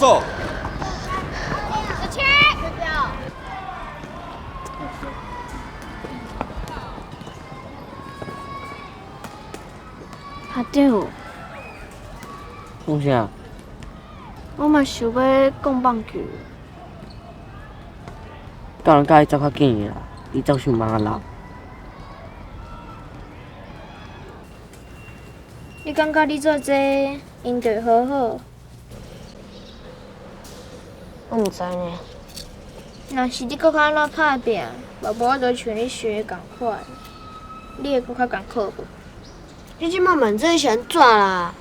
手。阿丢，讲啥？我嘛想要讲棒球。教人甲伊走较紧个啦，伊走伤忙啊老。你感觉你做这应对好好？我毋知呢。若是你搁较安怎拍拼，爸爸我就像你学的共款，你会搁较艰苦无？你即摆问这是安怎啦？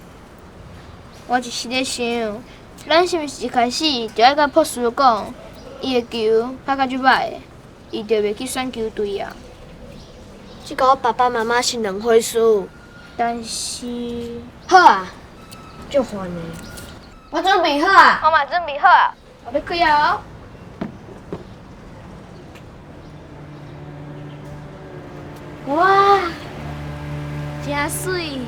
我就是咧想，咱是毋是一开始就爱甲朴师讲，伊的球拍甲足歹的，伊就袂去选球队啊。这甲我爸爸妈妈是两回事。但是，好啊，足烦的。我准备好啊。我嘛准备好啊，我要开啊！哇，真水！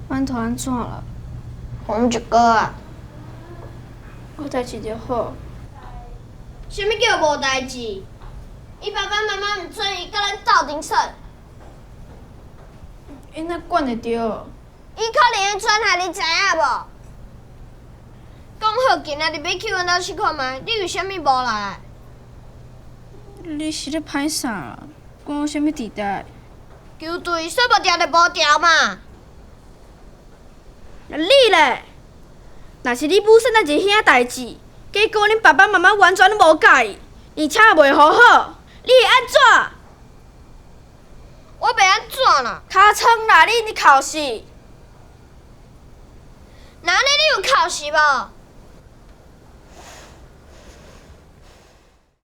馒头安怎了？红一个啊。我代志就好。啥物叫无代志？伊爸爸妈妈毋准伊甲咱斗阵耍。因哪管会着？伊可能会转害你知影无？讲好今仔日要去阮兜试看卖，你为虾米无来？你是咧歹啥？管我啥物地带？球队说无调就无调嘛。你咧，若是你母生咱一兄代志，结果恁爸爸妈妈完全无介意，而且也袂好好，你会安怎？我袂安怎啦？尻川啦，你考试。那安尼你有考试无？